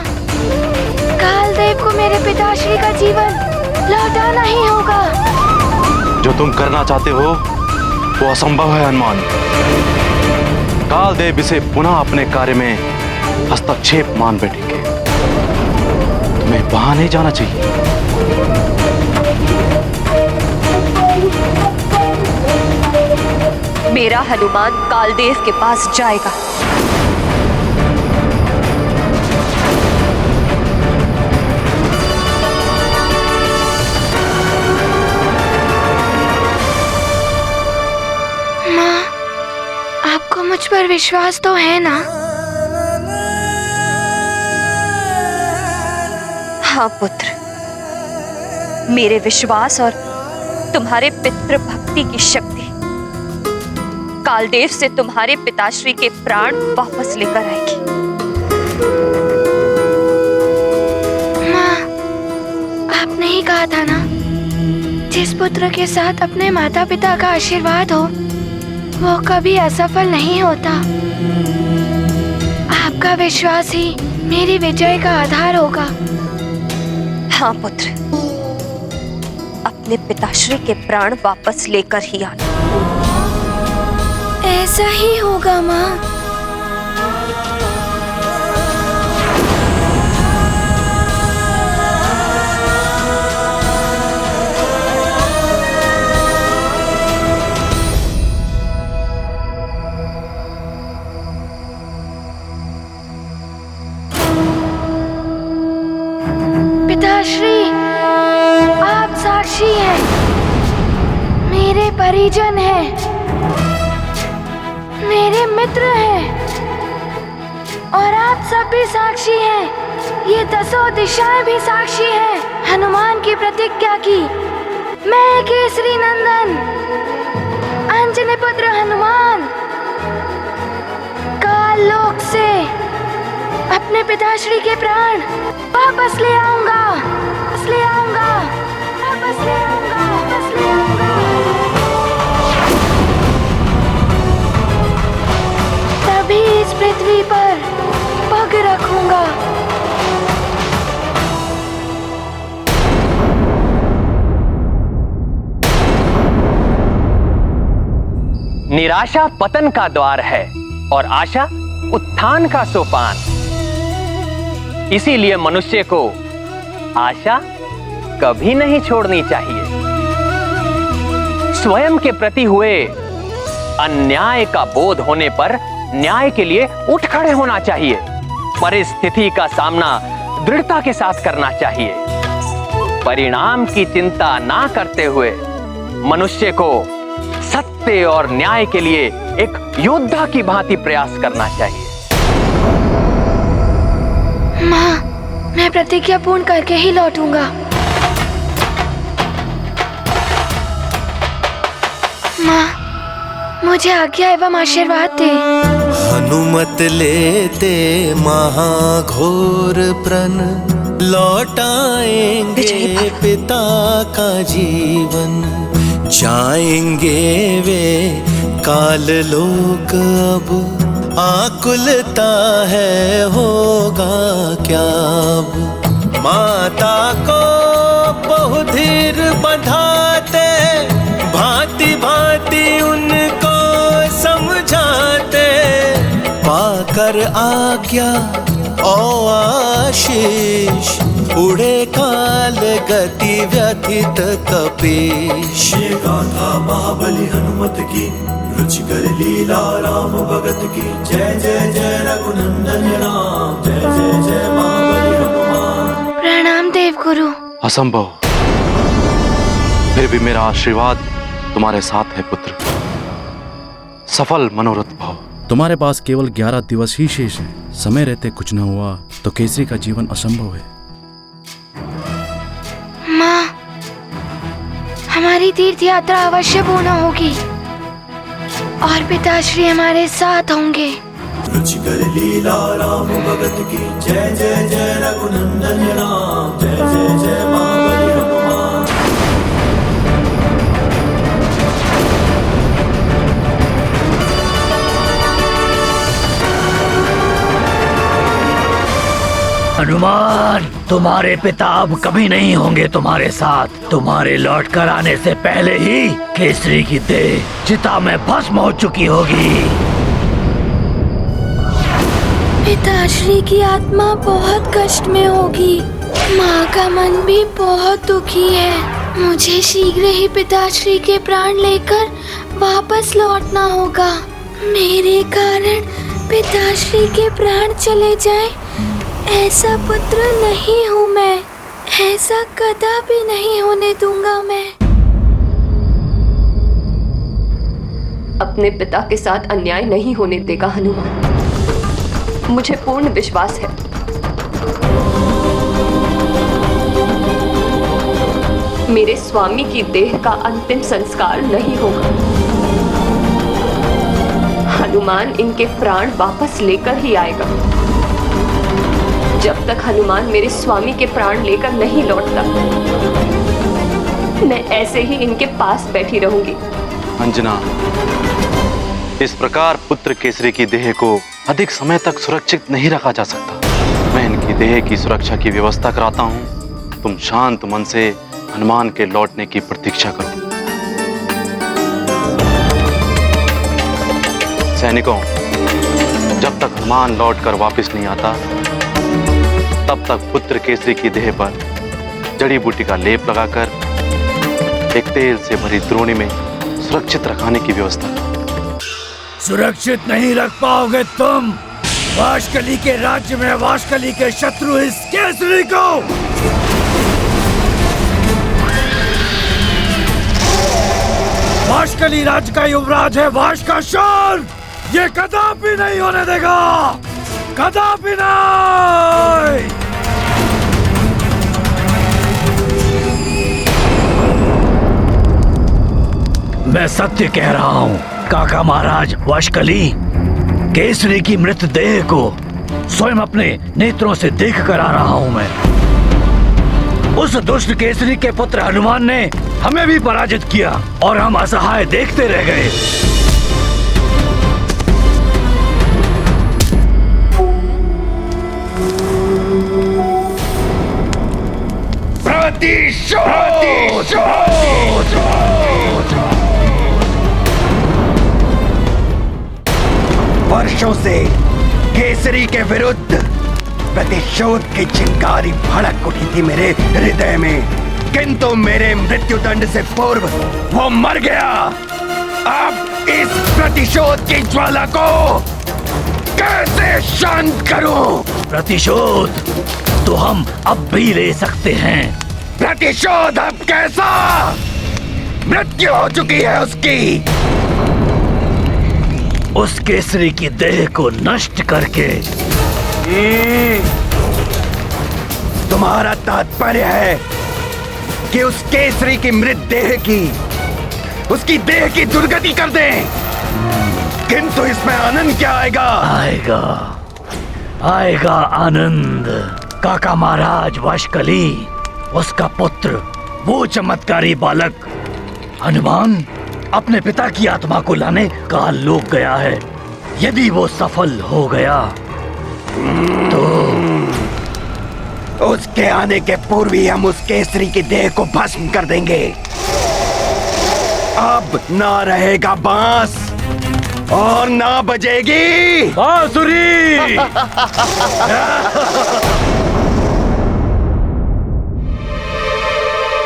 कालदेव को मेरे पिताश्री का जीवन लौटाना ही होगा। जो तुम करना चाहते हो वो असंभव है हनुमान। कालदेव इसे पुनः अपने कार्य में हस्तक्षेप मान बैठेंगे। तुम्हें वहां नहीं जाना चाहिए। मेरा हनुमान कालदेव के पास जाएगा। माँ, आपको मुझ पर विश्वास तो है ना? हाँ पुत्र, मेरे विश्वास और तुम्हारे पितृ भक्ति की शक्ति कालदेव से तुम्हारे पिताश्री के प्राण वापस लेकर आएगी। माँ, आपने ही कहा था ना, जिस पुत्र के साथ अपने माता पिता का आशीर्वाद हो वो कभी असफल नहीं होता। आपका विश्वास ही मेरी विजय का आधार होगा। हाँ पुत्र, अपने पिताश्री के प्राण वापस लेकर ही आना। ऐसा ही होगा माँ। पिताश्री, आप साक्षी हैं, मेरे परिजन हैं, मेरे मित्र हैं और आप सब भी साक्षी हैं। ये 10 दिशाएं भी साक्षी हैं हनुमान की प्रतिज्ञा की। मैं केसरी नंदन अंजनी पुत्र हनुमान काल लोक से अपने पिताश्री के प्राण वापस ले आऊंगा, वापस ले आऊंगा, वापस ले आऊंगा, वापस ले आऊंगा। तभी इस पृथ्वी पर पग रखूंगा। निराशा पतन का द्वार है और आशा उत्थान का सोपान। इसीलिए मनुष्य को आशा कभी नहीं छोड़नी चाहिए। स्वयं के प्रति हुए अन्याय का बोध होने पर न्याय के लिए उठ खड़े होना चाहिए। परिस्थिति का सामना दृढ़ता के साथ करना चाहिए। परिणाम की चिंता ना करते हुए मनुष्य को सत्य और न्याय के लिए एक योद्धा की भांति प्रयास करना चाहिए। माँ, मैं प्रतिज्ञा पूर्ण करके ही लौटूंगा। माँ, मुझे आज्ञा एवं आशीर्वाद दे। हनुमत लेते महाघोर प्रण, लौटाएंगे पिता का जीवन। जाएंगे वे काल लोक अब, आकुलता है होगा क्या अब। माता को बहुधीर बंधाते, भांति भांति उनको समझाते। पाकर आज्ञा ओ आशीष, उड़े काल गति व्यथित कपीश। ये गाथा महाबली हनुमत की, रुचिकर लीला राम भगत की। जय जय जय रघुनंदन राम, जय जय जय महाबली हनुमान। प्रणाम देवगुरु। असंभव, फिर भी मेरा आशीर्वाद तुम्हारे साथ है पुत्र। सफल मनोरथ भव। तुम्हारे पास केवल 11 दिवस ही शेष है। समय रहते कुछ न हुआ तो केसरी का जीवन असंभव है। माँ, हमारी तीर्थ यात्रा अवश्य पूर्ण होगी और पिताश्री हमारे साथ होंगे। रुचिकर लीला राम भगत की जय जय जय रघुनंदन राम, जय जय जय महाबली हनुमान। हनुमान, तुम्हारे पिता अब कभी नहीं होंगे तुम्हारे साथ। तुम्हारे लौट कर आने से पहले ही केसरी की देह चिता में भस्म हो चुकी होगी। पिताश्री की आत्मा बहुत कष्ट में होगी। माँ का मन भी बहुत दुखी है। मुझे शीघ्र ही पिताश्री के प्राण लेकर वापस लौटना होगा। मेरे कारण पिताश्री के प्राण चले जाए, ऐसा पुत्र नहीं हूँ मैं। ऐसा कदापि नहीं होने दूंगा मैं। अपने पिता के साथ अन्याय नहीं होने देगा हनुमान। मुझे पूर्ण विश्वास है। मेरे स्वामी की देह का अंतिम संस्कार नहीं होगा। हनुमान इनके प्राण वापस लेकर ही आएगा। जब तक हनुमान मेरे स्वामी के प्राण लेकर नहीं लौटता, मैं ऐसे ही इनके पास बैठी रहूंगी। अंजना, इस प्रकार पुत्र केसरी की देह को अधिक समय तक सुरक्षित नहीं रखा जा सकता। मैं इनकी देह की सुरक्षा की व्यवस्था कराता हूँ। तुम शांत मन से हनुमान के लौटने की प्रतीक्षा करो। सैनिकों, जब तक हनुमान लौटकर वापस नहीं आता, तब तक पुत्र केसरी की देह पर जड़ी बूटी का लेप लगाकर एक तेल से भरी द्रोणी में सुरक्षित रखने की व्यवस्था करो। सुरक्षित नहीं रख पाओगे तुम। वाशकली के राज्य में वाशकली के शत्रु इस केसरी को वाशकली राज्य का युवराज है वाश का शान। ये कदापि नहीं होने देगा, कदापि नहीं। मैं सत्य कह रहा हूँ काका महाराज वाशकली। केसरी की मृत देह को स्वयं अपने नेत्रों से देख कर आ रहा हूँ मैं। उस दुष्ट केसरी के पुत्र हनुमान ने हमें भी पराजित किया और हम असहाय देखते रह गए। वर्षों से केसरी के विरुद्ध प्रतिशोध की चिंगारी भड़क उठी थी मेरे हृदय में, किंतु मेरे मृत्युदंड से पूर्व वो मर गया। अब इस प्रतिशोध की ज्वाला को कैसे शांत करूं? प्रतिशोध तो हम अब भी ले सकते हैं। प्रतिशोध अब कैसा? मृत्यु हो चुकी है उसकी। उस केसरी की देह को नष्ट करके। तुम्हारा तात्पर्य है कि उस केसरी की मृत देह की, उसकी देह की दुर्गति कर दें। किंतु इसमें आनंद क्या आएगा? आएगा आनंद। काका महाराज वाशकली, उसका पुत्र, वो चमत्कारी बालक हनुमान अपने पिता की आत्मा को लाने काल लोक गया है। यदि वो सफल हो गया तो उसके आने के पूर्व ही हम उस केसरी की देह को भस्म कर देंगे। अब ना रहेगा बांस और ना बजेगी बांसुरी।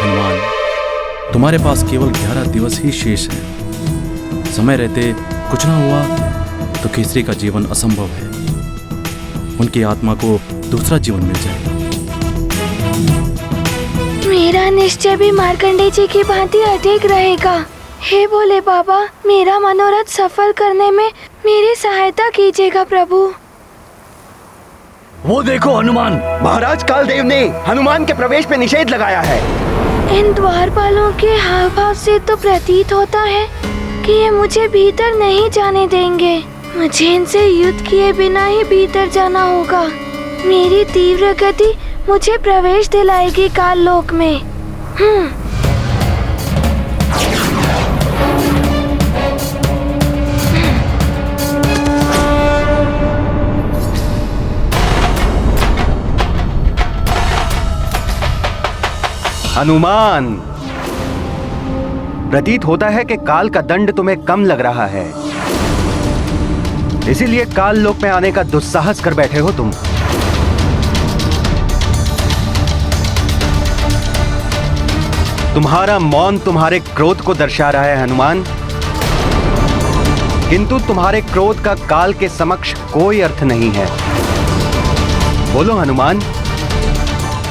हनुमान, तुम्हारे पास केवल 11 दिवस ही शेष है। समय रहते कुछ ना हुआ तो केसरी का जीवन असंभव है। उनकी आत्मा को दूसरा जीवन मिल जाएगा। मेरा निश्चय भी मार्कंडेय जी की भांति अडिग रहेगा। हे भोले बाबा, मेरा मनोरथ सफल करने में मेरी सहायता कीजिएगा प्रभु। वो देखो हनुमान। महाराज कालदेव ने हनुमान के प्रवेश पे निषेध लगाया है। इन द्वारपालों के हाव भाव से तो प्रतीत होता है कि ये मुझे भीतर नहीं जाने देंगे। मुझे इनसे युद्ध किए बिना ही भीतर जाना होगा। मेरी तीव्र गति मुझे प्रवेश दिलाएगी काल लोक में। हनुमान, प्रतीत होता है कि काल का दंड तुम्हें कम लग रहा है, इसीलिए काल लोक में आने का दुस्साहस कर बैठे हो तुम। तुम्हारा मौन तुम्हारे क्रोध को दर्शा रहा है हनुमान, किंतु तुम्हारे क्रोध का काल के समक्ष कोई अर्थ नहीं है। बोलो हनुमान,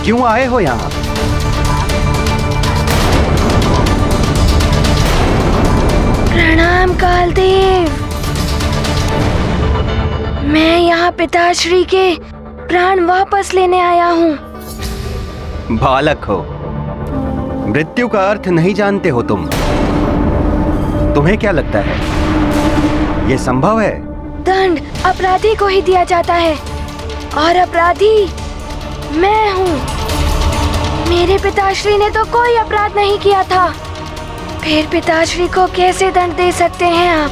क्यों आए हो यहां? प्रणाम कालदेव। मैं यहाँ पिताश्री के प्राण वापस लेने आया हूँ। बालक हो, मृत्यु का अर्थ नहीं जानते हो तुम। तुम्हें क्या लगता है ये संभव है? दंड अपराधी को ही दिया जाता है और अपराधी मैं हूँ। मेरे पिताश्री ने तो कोई अपराध नहीं किया था, फिर पिताश्री को कैसे दंड दे सकते हैं आप?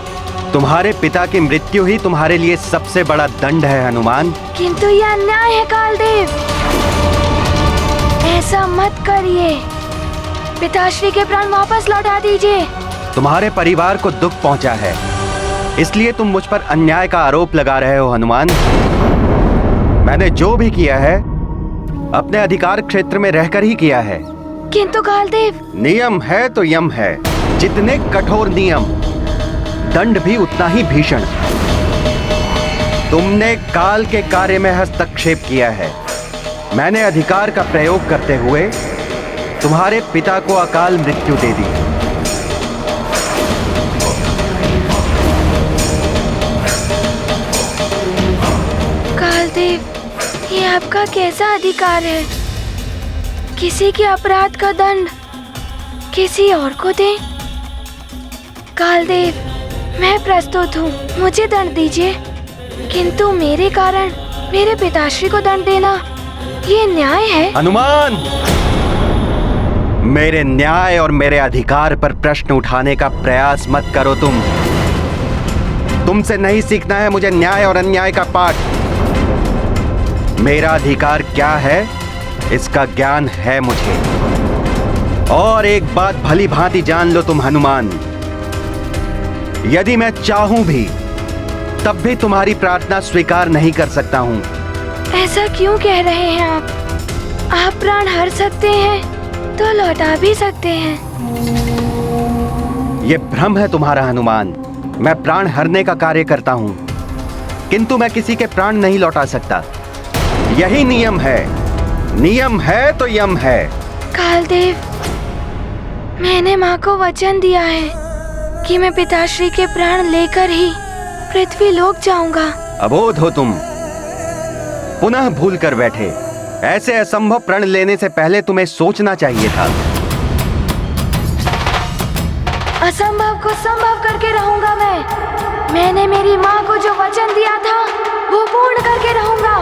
तुम्हारे पिता की मृत्यु ही तुम्हारे लिए सबसे बड़ा दंड है हनुमान। किंतु यह अन्याय है कालदेव, ऐसा मत करिए। पिताश्री के प्राण वापस लौटा दीजिए। तुम्हारे परिवार को दुख पहुंचा है, इसलिए तुम मुझ पर अन्याय का आरोप लगा रहे हो हनुमान। मैंने जो भी किया है अपने अधिकार क्षेत्र में रहकर ही किया है। किंतु कालदेव, नियम है तो यम है। जितने कठोर नियम, दंड भी उतना ही भीषण। तुमने काल के कार्य में हस्तक्षेप किया है। मैंने अधिकार का प्रयोग करते हुए तुम्हारे पिता को अकाल मृत्यु दे दी। कालदेव, ये आपका कैसा अधिकार है? किसी के अपराध का दंड किसी और को दे? कालदेव, मैं प्रस्तुत हूँ, मुझे दंड दीजिए, किंतु मेरे कारण मेरे पिताश्री को दंड देना ये न्याय है? हनुमान, मेरे न्याय और मेरे अधिकार पर प्रश्न उठाने का प्रयास मत करो। तुमसे नहीं सीखना है मुझे न्याय और अन्याय का पाठ। मेरा अधिकार क्या है इसका ज्ञान है मुझे। और एक बात भली भांति जान लो तुम हनुमान, यदि मैं चाहूं भी तब भी तुम्हारी प्रार्थना स्वीकार नहीं कर सकता हूं। ऐसा क्यों कह रहे हैं आप? आप प्राण हर सकते हैं तो लौटा भी सकते हैं। यह भ्रम है तुम्हारा हनुमान। मैं प्राण हरने का कार्य करता हूं, किंतु मैं किसी के प्राण नहीं लौटा सकता। यही नियम है। नियम है तो यम है। कालदेव, मैंने माँ को वचन दिया है कि मैं पिताश्री के प्राण लेकर ही पृथ्वी लोक जाऊंगा। अबोध हो तुम, पुनः भूल कर बैठे। ऐसे असंभव प्रण लेने से पहले तुम्हें सोचना चाहिए था। असंभव को संभव करके रहूंगा मैं। मैंने मेरी माँ को जो वचन दिया था वो पूर्ण करके रहूंगा।